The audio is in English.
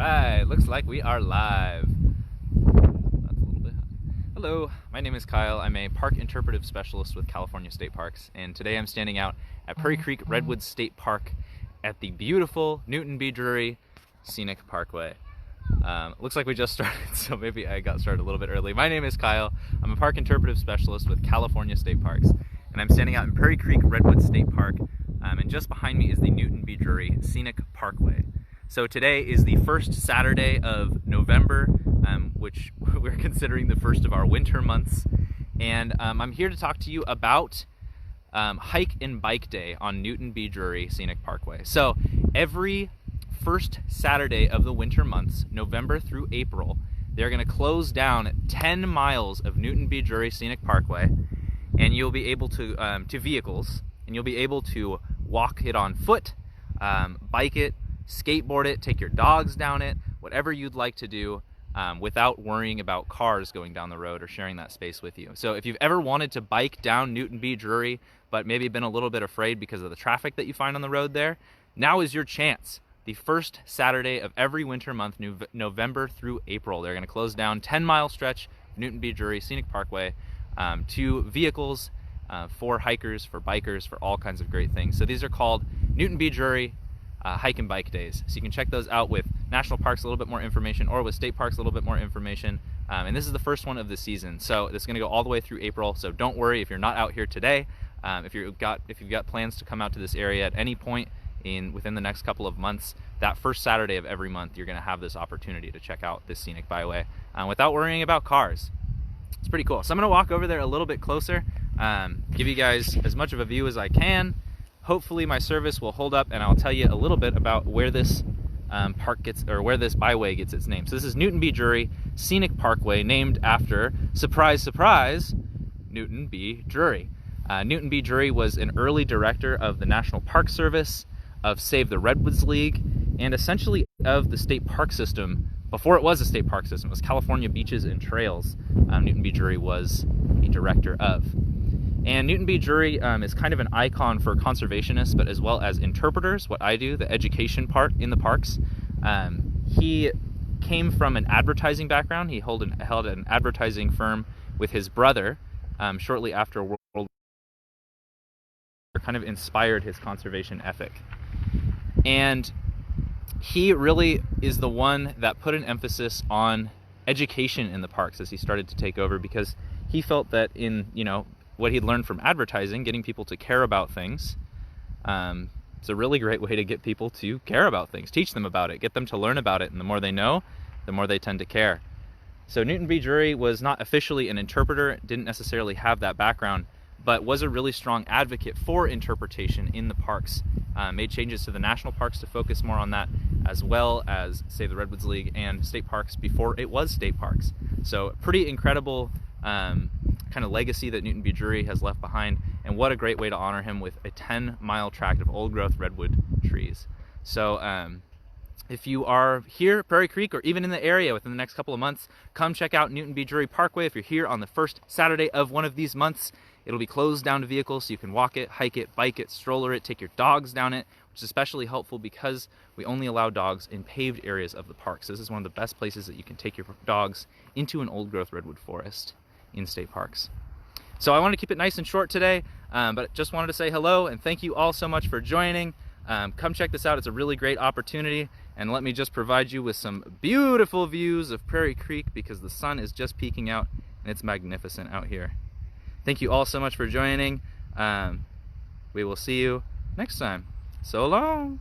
right, looks like we are live. That's a little bit high. Hello, my name is Kyle. I'm a park interpretive specialist with California State Parks, and today I'm standing out at Prairie Creek Redwoods State Park at the beautiful Newton B. Drury Scenic Parkway. Looks like we just started, so maybe I got started a little bit early. My name is Kyle. I'm a park interpretive specialist with California State Parks, and I'm standing out in Prairie Creek Redwoods State Park, and just behind me is the Newton B. Drury Scenic Parkway. So today is the first Saturday of November, which we're considering the first of our winter months, and I'm here to talk to you about Hike and Bike Day on Newton B. Drury Scenic Parkway. So every first Saturday of the winter months, November through April, they're going to close down 10 miles of Newton B. Drury Scenic Parkway, and you'll be able to vehicles, and you'll be able to walk it on foot, bike it, skateboard it, take your dogs down it, whatever you'd like to do, without worrying about cars going down the road or sharing that space with you. So if you've ever wanted to bike down Newton B. Drury, but maybe been a little bit afraid because of the traffic that you find on the road there, now is your chance. The first Saturday of every winter month, November through April, they're going to close down 10-mile stretch of Newton B. Drury Scenic Parkway to vehicles, for hikers, for bikers, for all kinds of great things. So these are called Newton B. Drury Hike and Bike Days. So you can check those out with National Parks a little bit more information, or with State Parks a little bit more information. And this is the first one of the season, so it's going to go all the way through April. So don't worry if you're not out here today. If you've got plans to come out to this area at any point within the next couple of months, that first Saturday of every month, you're going to have this opportunity to check out this scenic byway without worrying about cars. It's pretty cool. So I'm going to walk over there a little bit closer, give you guys as much of a view as I can. Hopefully my service will hold up, and I'll tell you a little bit about where this where this byway gets its name. So this is Newton B. Drury Scenic Parkway, named after, surprise, surprise, Newton B. Drury. Newton B. Drury was an early director of the National Park Service, of Save the Redwoods League, and essentially of the state park system. Before it was a state park system, it was California Beaches and Trails. Newton B. Drury was a director of. And Newton B. Drury is kind of an icon for conservationists, but as well as interpreters, what I do, the education part in the parks. He came from an advertising background. He held an advertising firm with his brother shortly after World War. Kind of inspired his conservation ethic. And he really is the one that put an emphasis on education in the parks as he started to take over, because he felt that in, what he'd learned from advertising, getting people to care about things, it's a really great way to get people to care about things, teach them about it, get them to learn about it, and the more they know, the more they tend to care. So Newton B. Drury was not officially an interpreter, didn't necessarily have that background, but was a really strong advocate for interpretation in the parks, made changes to the national parks to focus more on that, as well as Save the Redwoods League and state parks before it was state parks. So pretty incredible kind of legacy that Newton B. Drury has left behind, and what a great way to honor him with a 10-mile tract of old-growth redwood trees. So if you are here at Prairie Creek, or even in the area within the next couple of months, come check out Newton B. Drury Parkway. If you're here on the first Saturday of one of these months, it'll be closed down to vehicles, so you can walk it, hike it, bike it, stroller it, take your dogs down it, which is especially helpful because we only allow dogs in paved areas of the park. So this is one of the best places that you can take your dogs into an old-growth redwood forest in state parks. So I want to keep it nice and short today, but just wanted to say hello and thank you all so much for joining. Come check this out. It's a really great opportunity, and let me just provide you with some beautiful views of Prairie Creek, because the sun is just peeking out and it's magnificent out here. Thank you all so much for joining. We will see you next time. So long.